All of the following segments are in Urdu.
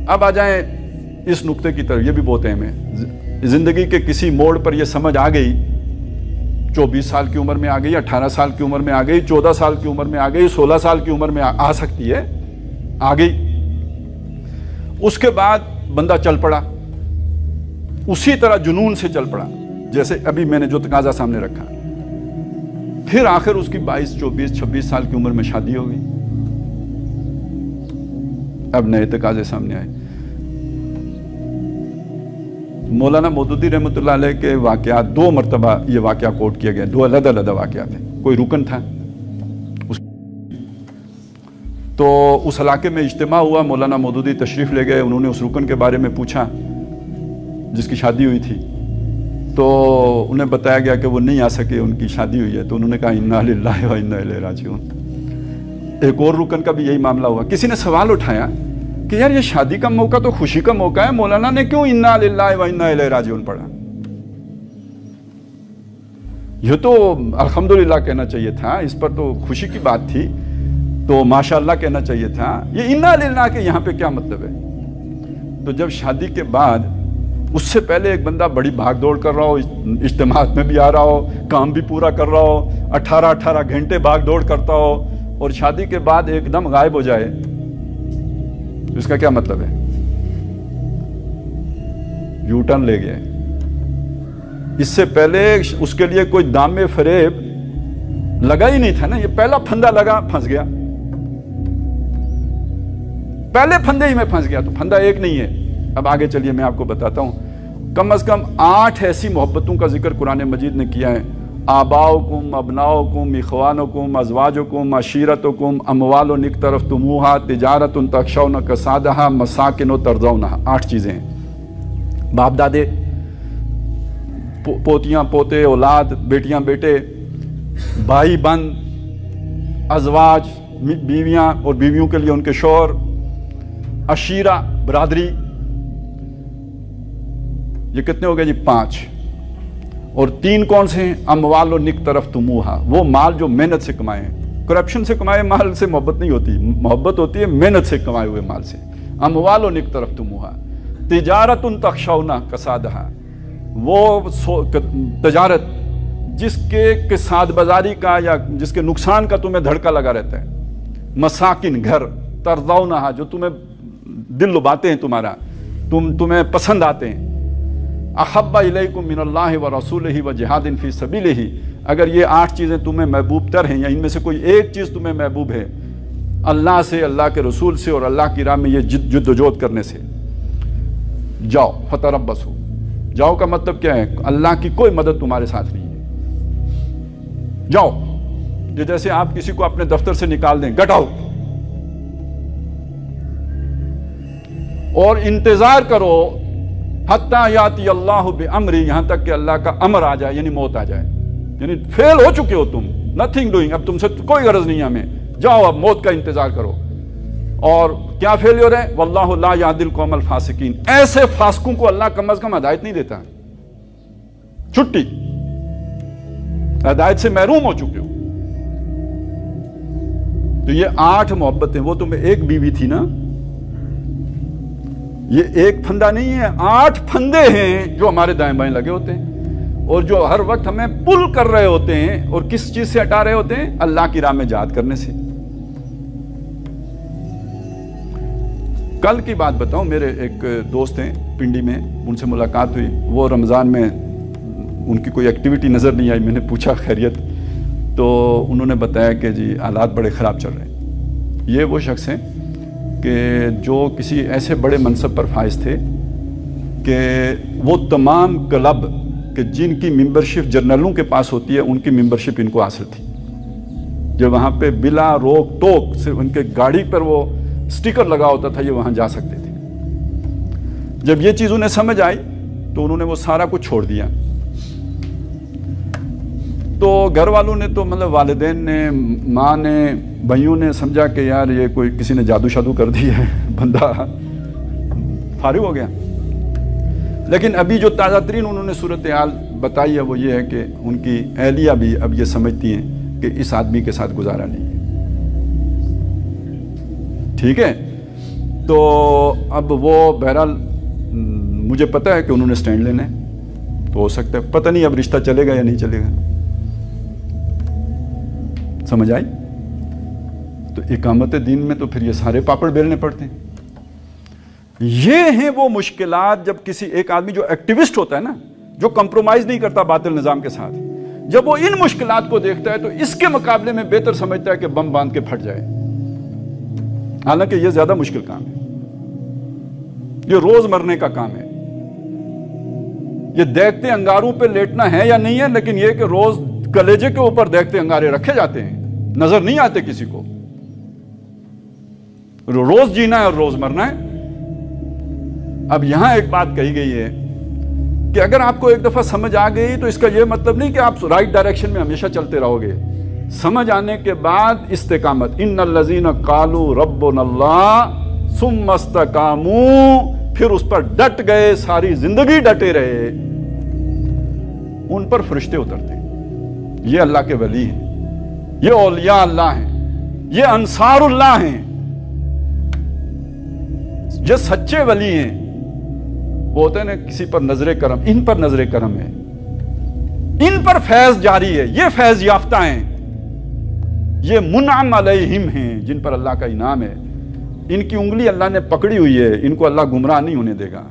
اب آ جائیں اس نقطے کی طرف، یہ بھی بہت اہم ہے۔ زندگی کے کسی موڑ پر یہ سمجھ آ گئی، 24 سال کی عمر میں آ گئی، 18 سال کی عمر میں آ گئی، 14 سال کی عمر میں آ گئی، 16 سال کی عمر میں آ سکتی ہے، آ گئی۔ اس کے بعد بندہ چل پڑا، اسی طرح جنون سے چل پڑا جیسے ابھی میں نے جو تقاضا سامنے رکھا۔ پھر آخر اس کی 22، 24، 26 سال کی عمر میں شادی ہو گئی۔ اب نئے تقاضے سامنے آئے۔ مولانا مودودی رحمۃ اللہ علیہ کے واقعات، 2 مرتبہ یہ واقعہ کوٹ کیا گیا، 2 علیحدہ علیحدہ واقعات ہیں۔ کوئی رکن تھا، تو اس علاقے میں اجتماع ہوا، مولانا مودودی تشریف لے گئے، انہوں نے اس رکن کے بارے میں پوچھا جس کی شادی ہوئی تھی، تو انہیں بتایا گیا کہ وہ نہیں آ سکے، ان کی شادی ہوئی ہے۔ تو انہوں نے کہا انا للہ و انا الیہ راجعون۔ ایک اور رکن کا بھی یہی معاملہ ہوا۔ کسی نے سوال اٹھایا کہ یار یہ شادی کا موقع تو خوشی کا موقع ہے، مولانا نے کیوں انا للہ و انا الیہ راجعون پڑھا؟ یہ تو الحمدللہ کہنا چاہیے تھا، اس پر تو خوشی کی بات تھی، تو ماشاءاللہ کہنا چاہیے تھا۔ یہ انا للہ کے یہاں پہ کیا مطلب ہے؟ تو جب شادی کے بعد اس سے پہلے ایک بندہ بڑی بھاگ دوڑ کر رہا ہو، اجتماعات میں بھی آ رہا ہو، کام بھی پورا کر رہا ہو، 18 گھنٹے بھاگ دوڑ کرتا ہو، اور شادی کے بعد ایک دم غائب ہو جائے، اس کا کیا مطلب ہے؟ یو ٹرن لے گیا۔ اس سے پہلے اس کے لیے کوئی دام فریب لگا ہی نہیں تھا نا، یہ پہلا پھندا لگا، پھنس گیا، پہلے پھندے ہی میں پھنس گیا۔ تو پھندا ایک نہیں ہے۔ اب آگے چلیے میں آپ کو بتاتا ہوں، کم از کم 8 ایسی محبتوں کا ذکر قرآن مجید نے کیا ہے۔ آباؤکم، ابناؤکم، اخوانکم، ازواجکم، عشیرتکم، اموال اقترفتموہا، تجارت تخشون کسادہا، مساکن ترضونہا۔ 8 چیزیں ہیں۔ باپ دادے، پوتیاں پوتے، اولاد، بیٹیاں بیٹے، بھائی بند، ازواج بیویاں اور بیویوں کے لیے ان کے شوہر، عشیرہ برادری، یہ کتنے ہو گئے جی؟ 5۔ اور 3 کون سے ہیں؟ اموال و اقترفتموہا، وہ مال جو محنت سے کمائے ہیں۔ کرپشن سے کمائے مال سے محبت نہیں ہوتی، محبت ہوتی ہے محنت سے کمائے ہوئے مال سے۔ اموال و اقترفتموہا، تجارت تخشون کسادہا، وہ تجارت جس کے کساد بازاری کا یا جس کے نقصان کا تمہیں دھڑکا لگا رہتا ہے۔ مساکن، گھر، ترضونہا، جو تمہیں دل لباتے ہیں، تمہیں پسند آتے ہیں۔ احب الیکم من اللہ و رسولہ و جہاد فی سبیلہ، اگر یہ 8 چیزیں تمہیں محبوب تر ہیں، یا ان میں سے کوئی ایک چیز تمہیں محبوب ہے، اللہ سے، اللہ کے رسول سے اور اللہ کی راہ میں یہ جد و جہد کرنے سے، جاؤ فتربصوا۔ جاؤ کا مطلب کیا ہے؟ اللہ کی کوئی مدد تمہارے ساتھ نہیں ہے، جاؤ۔ یہ جیسے آپ کسی کو اپنے دفتر سے نکال دیں، گٹ آؤٹ، اور انتظار کرو حتیٰ یاتی اللہ بامری، یہاں تک کہ اللہ کا امر آ جائے، یعنی موت آ جائے، یعنی فیل ہو چکے ہو تم، نتھنگ ڈوئنگ، اب تم سے کوئی غرض نہیں ہے ہمیں، جاؤ اب موت کا انتظار کرو۔ اور کیا فیلیور ہے؟ واللہ لا یہدی القوم الفاسقین، ایسے فاسقوں کو اللہ کم از کم ہدایت نہیں دیتا، چھٹی، ہدایت سے محروم ہو چکے ہو۔ تو یہ 8 محبتیں، وہ تمہیں ایک بیوی تھی نا، یہ ایک پھندا نہیں ہے، 8 پھندے ہیں جو ہمارے دائیں بائیں لگے ہوتے ہیں، اور جو ہر وقت ہمیں پل کر رہے ہوتے ہیں، اور کس چیز سے ہٹا رہے ہوتے ہیں؟ اللہ کی راہ میں جہاد کرنے سے۔ کل کی بات بتاؤں، میرے ایک دوست ہیں پنڈی میں، ان سے ملاقات ہوئی، وہ رمضان میں ان کی کوئی ایکٹیویٹی نظر نہیں آئی، میں نے پوچھا خیریت، تو انہوں نے بتایا کہ جی حالات بڑے خراب چل رہے ہیں۔ یہ وہ شخص ہیں کہ جو کسی ایسے بڑے منصب پر فائز تھے کہ وہ تمام کلب کہ جن کی ممبرشپ جرنلوں کے پاس ہوتی ہے، ان کی ممبرشپ ان کو حاصل تھی، جو وہاں پہ بلا روک ٹوک صرف ان کے گاڑی پر وہ سٹیکر لگا ہوتا تھا، یہ وہاں جا سکتے تھے۔ جب یہ چیز انہیں سمجھ آئی تو انہوں نے وہ سارا کچھ چھوڑ دیا۔ تو گھر والوں نے تو مطلب والدین نے، ماں نے، بھائیوں نے سمجھا کہ یار یہ کوئی کسی نے جادو شادو کر دی ہے، بندہ فارغ ہو گیا۔ لیکن ابھی جو تازہ ترین انہوں نے صورتحال بتائی ہے وہ یہ ہے کہ ان کی اہلیہ بھی اب یہ سمجھتی ہیں کہ اس آدمی کے ساتھ گزارا نہیں ہے، ٹھیک ہے؟ تو اب وہ بہرحال مجھے پتہ ہے کہ انہوں نے سٹینڈ لینا ہے، تو ہو سکتا ہے، پتہ نہیں اب رشتہ چلے گا یا نہیں چلے گا، سمجھ آئی؟ تو اقامت دین میں تو پھر یہ سارے پاپڑ بیلنے پڑتے ہیں۔ یہ ہیں وہ مشکلات جب کسی ایک آدمی جو ایکٹیوسٹ ہوتا ہے نا، جو کمپرومائز نہیں کرتا باطل نظام کے ساتھ، جب وہ ان مشکلات کو دیکھتا ہے تو اس کے مقابلے میں بہتر سمجھتا ہے کہ بم باندھ کے پھٹ جائے، حالانکہ یہ زیادہ مشکل کام ہے، یہ روز مرنے کا کام ہے۔ یہ دیکھتے انگاروں پہ لیٹنا ہے یا نہیں ہے، لیکن یہ کہ روز کلیجے کے اوپر دیکھتے انگارے رکھے جاتے ہیں، نظر نہیں آتے کسی کو، روز جینا ہے اور روز مرنا ہے۔ اب یہاں ایک بات کہی گئی ہے کہ اگر آپ کو ایک دفعہ سمجھ آ گئی تو اس کا یہ مطلب نہیں کہ آپ رائٹ ڈائریکشن میں ہمیشہ چلتے رہو گے، سمجھ آنے کے بعد استقامت، ان الذین قالوا ربنا اللہ ثم استقاموا، پھر اس پر ڈٹ گئے، ساری زندگی ڈٹے رہے، ان پر فرشتے اترتے ہیں۔ یہ اللہ کے ولی ہیں، یہ اولیاء اللہ ہیں، یہ انصار اللہ ہیں، یہ سچے ولی ہیں۔ وہ ہوتے ہیں نا کسی پر نظر کرم، ان پر نظر کرم ہے، ان پر فیض جاری ہے، یہ فیض یافتہ ہیں، یہ منعم علیہم ہیں، جن پر اللہ کا انعام ہے۔ ان کی انگلی اللہ نے پکڑی ہوئی ہے، ان کو اللہ گمراہ نہیں ہونے دے گا،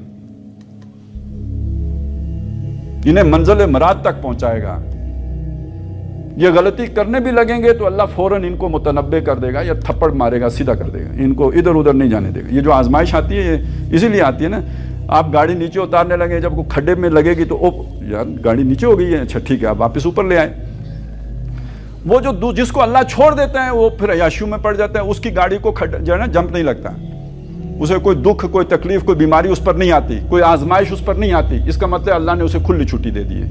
انہیں منزل مراد تک پہنچائے گا۔ یہ غلطی کرنے بھی لگیں گے تو اللہ فوراً ان کو متنبع کر دے گا یا تھپڑ مارے گا، سیدھا کر دے گا، ان کو ادھر ادھر نہیں جانے دے گا۔ یہ جو آزمائش آتی ہے یہ اسی لیے آتی ہے نا، آپ گاڑی نیچے اتارنے لگے، جب کوئی کھڈے میں لگے گی تو یار گاڑی نیچے ہو گئی ہے، اچھا ٹھیک ہے آپ واپس اوپر لے آئے۔ وہ جو جس کو اللہ چھوڑ دیتا ہے وہ پھر عیاشیوں میں پڑ جاتا ہے، اس کی گاڑی کو جو ہے نا جمپ نہیں لگتا، اسے کوئی دکھ، کوئی تکلیف، کوئی بیماری اس پر نہیں آتی، کوئی آزمائش اس پر نہیں آتی، اس کا مطلب اللہ نے اسے کھلی چھٹی دے دی ہے۔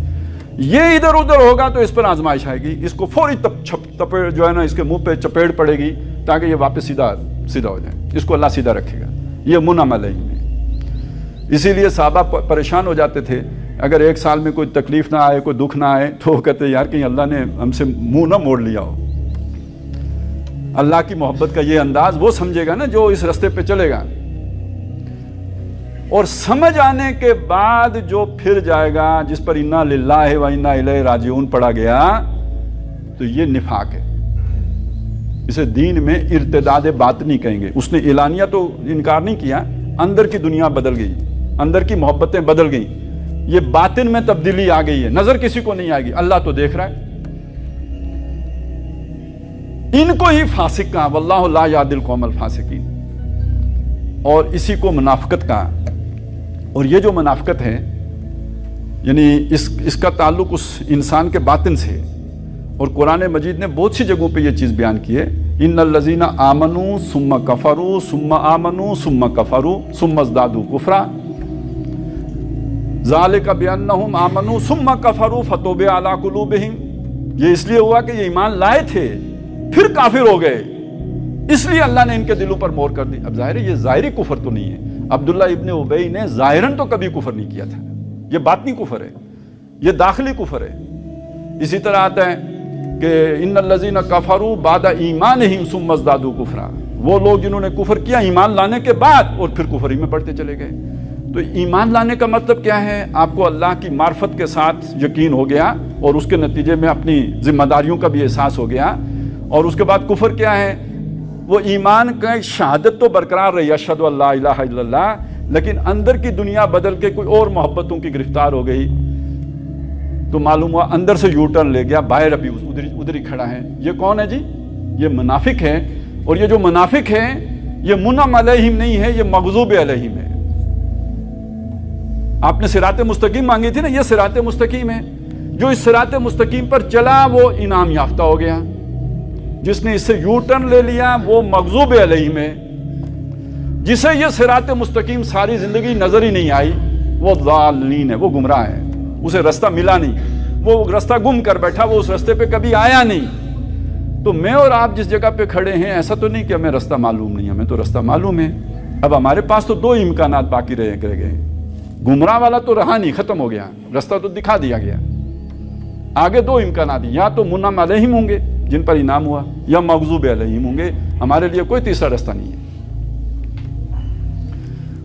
یہ ادھر ادھر ہوگا تو اس پر آزمائش آئے گی، اس کو فوری تپیڑ جو ہے نا اس کے منہ پہ چپیڑ پڑے گی تاکہ یہ واپس سیدھا ہو جائے، اس کو اللہ سیدھا رکھے گا۔ یہ منعم علیہم ہے۔ اسی لیے صحابہ پریشان ہو جاتے تھے اگر ایک سال میں کوئی تکلیف نہ آئے، کوئی دکھ نہ آئے، تو وہ کہتے یار کہیں اللہ نے ہم سے منہ نہ موڑ لیا ہو۔ اللہ کی محبت کا یہ انداز وہ سمجھے گا نا جو اس رستے پہ چلے گا، اور سمجھ آنے کے بعد جو پھر جائے گا، جس پر انا للہ و انا الیہ راجعون پڑھا گیا، تو یہ نفاق ہے۔ اسے دین میں ارتداد باطنی کہیں گے۔ اس نے اعلانیہ تو انکار نہیں کیا، اندر کی دنیا بدل گئی، اندر کی محبتیں بدل گئیں، یہ باطن میں تبدیلی آ گئی ہے، نظر کسی کو نہیں آئے گی، اللہ تو دیکھ رہا ہے۔ ان کو ہی فاسق کہا، واللہ لا یہدی القوم الفاسقین، اور اسی کو منافقت کہا۔ اور یہ جو منافقت ہے یعنی اس کا تعلق اس انسان کے باطن سے، اور قرآن مجید نے بہت سی جگہوں پہ یہ چیز بیان کی ہے، ان الذین آمنوا ثم کفروا ثم آمنوا ثم کفروا ثم ازدادوا کفرا ذالک بانہم آمنوا ثم کفروا فتوب علی قلوبہم۔ یہ اس لیے ہوا کہ یہ ایمان لائے تھے پھر کافر ہو گئے، اس لیے اللہ نے ان کے دلوں پر مہر کر دی۔ اب ظاہر ہے یہ ظاہری کفر تو نہیں ہے، عبداللہ ابن ابی نے ظاہراً تو کبھی کفر نہیں کیا تھا، یہ باطنی کفر ہے، یہ داخلی کفر ہے۔ اسی طرح آتا ہے کہ ان الذین کفروا بعد ایمانہم ثم ازدادوا کفرا، وہ لوگ جنہوں نے کفر کیا ایمان لانے کے بعد اور پھر کفر ہی میں بڑھتے چلے گئے۔ تو ایمان لانے کا مطلب کیا ہے؟ آپ کو اللہ کی معرفت کے ساتھ یقین ہو گیا اور اس کے نتیجے میں اپنی ذمہ داریوں کا بھی احساس ہو گیا، اور اس کے بعد کفر کیا ہے؟ وہ ایمان کا شہادت تو برقرار رہی، اشہد ان لا الہ الا اللہ، لیکن اندر کی دنیا بدل کے کوئی اور محبتوں کی گرفتار ہو گئی، تو معلوم ہوا اندر سے یو ٹرن لے گیا، باہر ابھی ادھر ہی کھڑا ہے۔ یہ کون ہے جی؟ یہ منافق ہے، اور یہ جو منافق ہے یہ منعم علیہم نہیں ہے، یہ مغضوب علیہم ہے۔ آپ نے صراط مستقیم مانگی تھی نا، یہ صراط مستقیم ہے، جو اس صراط مستقیم پر چلا وہ انعام یافتہ ہو گیا، جس نے اس سے یو ٹرن لے لیا وہ مغضوب علیہم ہے، جسے یہ صراط مستقیم ساری زندگی نظر ہی نہیں آئی وہ ضالین ہے، وہ گمراہ ہے، اسے رستہ ملا نہیں، وہ رستہ گم کر بیٹھا، وہ اس رستے پہ کبھی آیا نہیں۔ تو میں اور آپ جس جگہ پہ کھڑے ہیں ایسا تو نہیں کہ ہمیں رستہ معلوم نہیں، ہمیں تو رستہ معلوم ہے۔ اب ہمارے پاس تو دو امکانات باقی رہ گئے، گمراہ والا تو رہا نہیں، ختم ہو گیا، رستہ تو دکھا دیا گیا، آگے دو امکانات، یا تو منعم علیہم ہوں گے جن پر انعام ہوا، یا مغضوب علیہم ہوں گے، ہمارے لیے کوئی تیسرا رستہ نہیں ہے۔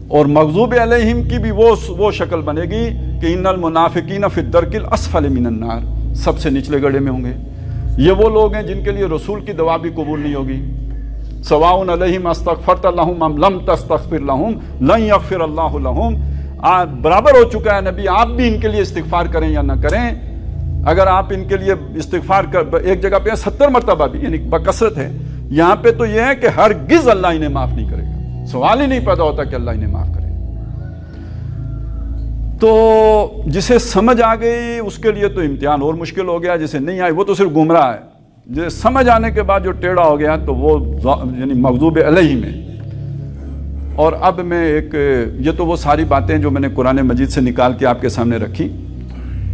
اور مغضوب علیہم کی بھی وہ شکل بنے گی کہ ان المنافقین فی الدرک الاسفل من النار، سب سے نچلے گڑھے میں ہوں گے۔ یہ وہ لوگ ہیں جن کے لیے رسول کی دعا بھی قبول نہیں ہوگی۔ سواء علیہم استغفرت لہم ام لم تستغفر لہم لن یغفر اللہ لہم، برابر ہو چکا ہے نبی، آپ بھی ان کے لیے استغفار کریں یا نہ کریں۔ اگر آپ ان کے لیے استغفار ایک جگہ پہ 70 مرتبہ بھی، یعنی بکثرت ہے، یہاں پہ تو یہ ہے کہ ہرگز اللہ انہیں معاف نہیں کرے گا، سوال ہی نہیں پیدا ہوتا کہ اللہ انہیں معاف کرے۔ تو جسے سمجھ آ گئی اس کے لیے تو امتحان اور مشکل ہو گیا، جسے نہیں آئی وہ تو صرف گمراہ ہے، جسے سمجھ آنے کے بعد جو ٹیڑھا ہو گیا تو وہ یعنی مغضوب علیہم میں۔ اور اب میں یہ تو وہ ساری باتیں جو میں نے قرآن مجید سے نکال کے آپ کے سامنے رکھی،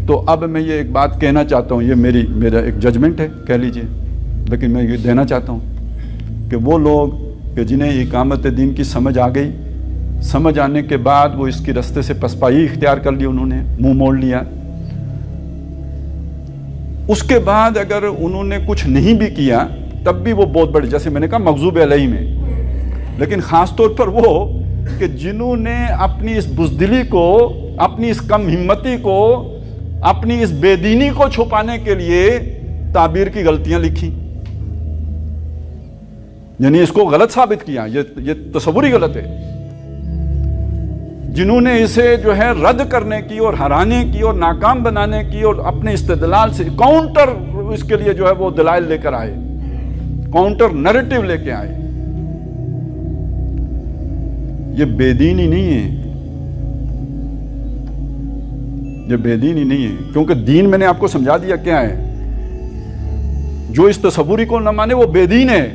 تو اب میں یہ ایک بات کہنا چاہتا ہوں، یہ میرا ایک ججمنٹ ہے کہہ لیجئے، لیکن میں یہ دینا چاہتا ہوں کہ وہ لوگ کہ جنہیں اقامت دین کی سمجھ آ گئی، سمجھ آنے کے بعد وہ اس کی رستے سے پسپائی اختیار کر لی، انہوں نے منہ موڑ لیا، اس کے بعد اگر انہوں نے کچھ نہیں بھی کیا تب بھی وہ بہت بڑے، جیسے میں نے کہا مغضوب علیہم میں، لیکن خاص طور پر وہ کہ جنہوں نے اپنی اس بزدلی کو، اپنی اس کم ہمتی کو، اپنی اس بے دینی کو چھپانے کے لیے تعبیر کی غلطیاں لکھی، یعنی اس کو غلط ثابت کیا، یہ تصور ہی غلط ہے۔ جنہوں نے اسے جو ہے رد کرنے کی اور ہرانے کی اور ناکام بنانے کی اور اپنے استدلال سے کاؤنٹر اس کے لیے جو ہے وہ دلائل لے کر آئے، کاؤنٹر نیریٹو لے کے آئے، یہ بے دینی نہیں ہے، یہ بے دینی نہیں ہے، کیونکہ دین میں نے آپ کو سمجھا دیا کیا ہے۔ جو اس تصوری کو نہ مانے وہ بے دین ہے،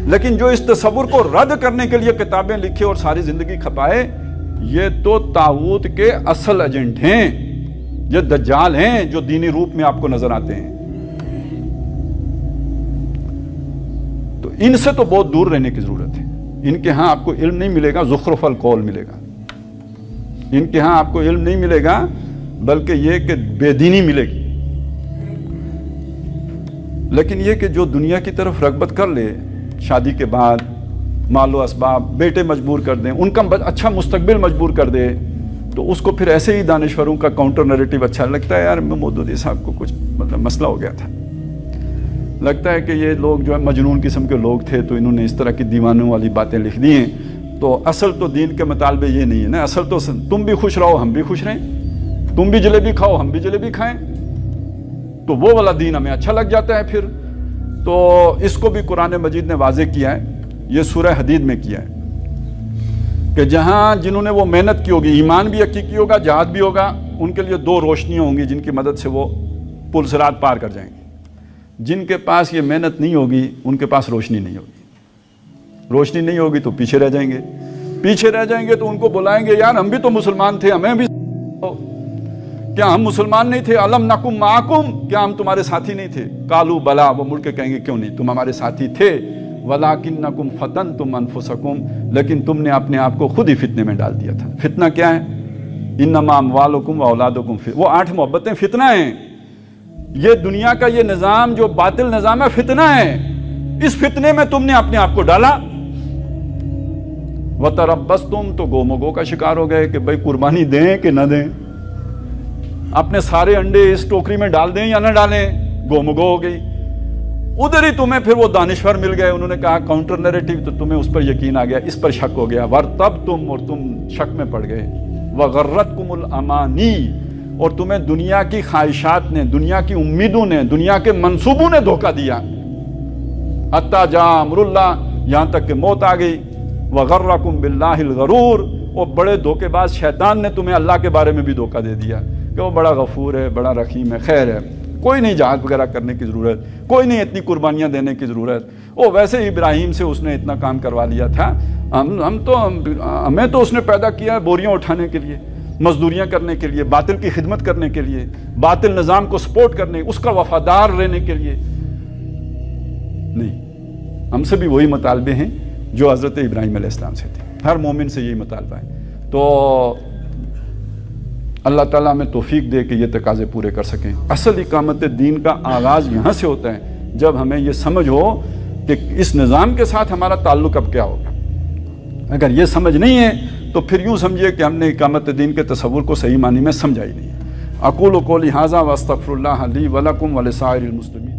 لیکن جو اس تصور کو رد کرنے کے لیے کتابیں لکھے اور ساری زندگی کھپائے، یہ تو طاغوت کے اصل ایجنٹ ہیں، یہ دجال ہیں جو دینی روپ میں آپ کو نظر آتے ہیں۔ تو ان سے تو بہت دور رہنے کی ضرورت ہے۔ ان کے ہاں آپ کو علم نہیں ملے گا، زخرف القول ملے گا، ان کے ہاں آپ کو علم نہیں ملے گا بلکہ یہ کہ بے دینی ملے گی۔ لیکن یہ کہ جو دنیا کی طرف رغبت کر لے، شادی کے بعد مال و اسباب، بیٹے مجبور کر دیں، ان کا اچھا مستقبل مجبور کر دے، تو اس کو پھر ایسے ہی دانشوروں کا کاؤنٹر نیریٹو اچھا لگتا ہے، یار مودودی صاحب کو کچھ مسئلہ ہو گیا تھا، لگتا ہے کہ یہ لوگ جو ہے مجنون قسم کے لوگ تھے تو انہوں نے اس طرح کی دیوانوں والی باتیں لکھ دی ہیں۔ تو اصل تو دین کے مطالبے یہ نہیں ہے نا، اصل تو تم بھی خوش رہو ہم بھی خوش رہیں، تم بھی جلیبی کھاؤ ہم بھی جلیبی کھائیں، تو وہ والا دین ہمیں اچھا لگ جاتا ہے پھر۔ تو اس کو بھی قرآن مجید نے واضح کیا ہے، یہ سورہ حدید میں کیا ہے کہ جہاں جنہوں نے وہ محنت کی ہوگی، ایمان بھی حقیقی ہوگا، جہاد بھی ہوگا، ان کے لیے 2 روشنیاں ہوں گی جن کی مدد سے وہ پل صراط پار کر جائیں گے۔ جن کے پاس یہ محنت نہیں ہوگی ان کے پاس روشنی نہیں ہوگی، روشنی نہیں ہوگی تو پیچھے رہ جائیں گے، پیچھے رہ جائیں گے تو ان کو بلائیں گے یار ہم بھی تو مسلمان تھے، ہمیں بھی کیا ہم مسلمان نہیں تھے؟ الم نکم معکم، کیا ہم تمہارے ساتھی نہیں تھے؟ قالوا بلا، وہ مڑ کے کہیں گے کیوں نہیں، تم ہمارے ساتھی تھے، ولکنکم فتنتم انفسکم، لیکن تم نے اپنے آپ کو خود ہی فتنے میں ڈال دیا تھا۔ فتنہ کیا ہے؟ انما اموالکم واولادکم، وہ 8 محبتیں فتنہ ہیں۔ یہ دنیا کا یہ نظام جو باطل نظام ہے فتنہ ہے، اس فتنے میں تم نے اپنے آپ کو ڈالا۔ وتربصتم، تو گو مگو کا شکار ہو گئے کہ بھائی قربانی دیں کہ نہ دیں، اپنے سارے انڈے اس ٹوکری میں ڈال دیں یا نہ ڈالیں، گو مگو ہو گئی۔ ادھر ہی تمہیں پھر وہ دانشور مل گئے، انہوں نے کہا کاؤنٹر نیریٹو، تو تمہیں اس پر یقین آ گیا، اس پر شک ہو گیا، ورتبتم، اور تم شک میں پڑ گئے، وغرتکم الامانی، اور تمہیں دنیا کی خواہشات نے، دنیا کی امیدوں نے، دنیا کے منصوبوں نے دھوکہ دیا، حتی جاء امر اللہ، یہاں تک کہ موت آ گئی، وغرکم باللہ الغرور، اور بڑے دھوکے باز شیطان نے تمہیں اللہ کے بارے میں بھی دھوکہ دے دیا کہ وہ بڑا غفور ہے، بڑا رحیم ہے، خیر ہے، کوئی نہیں جہاد وغیرہ کرنے کی ضرورت، کوئی نہیں اتنی قربانیاں دینے کی ضرورت، وہ ویسے ہی ابراہیم سے اس نے اتنا کام کروا لیا تھا، ہمیں تو اس نے پیدا کیا ہے بوریاں اٹھانے کے لیے، مزدوریاں کرنے کے لیے، باطل کی خدمت کرنے کے لیے، باطل نظام کو سپورٹ کرنے، اس کا وفادار رہنے کے لیے نہیں۔ ہم سے بھی وہی مطالبے ہیں جو حضرت ابراہیم علیہ السلام سے تھے، ہر مومن سے یہی مطالبہ ہے۔ تو اللہ تعالیٰ ہمیں توفیق دے کہ یہ تقاضے پورے کر سکیں۔ اصل اقامت دین کا آغاز یہاں سے ہوتا ہے جب ہمیں یہ سمجھ ہو کہ اس نظام کے ساتھ ہمارا تعلق اب کیا ہوگا۔ اگر یہ سمجھ نہیں ہے تو پھر یوں سمجھیے کہ ہم نے اقامت دین کے تصور کو صحیح معنی میں سمجھا ہی نہیں. اقول قولی ھذا واستغفر اللہ لی ولکم ولسائر المسلمین.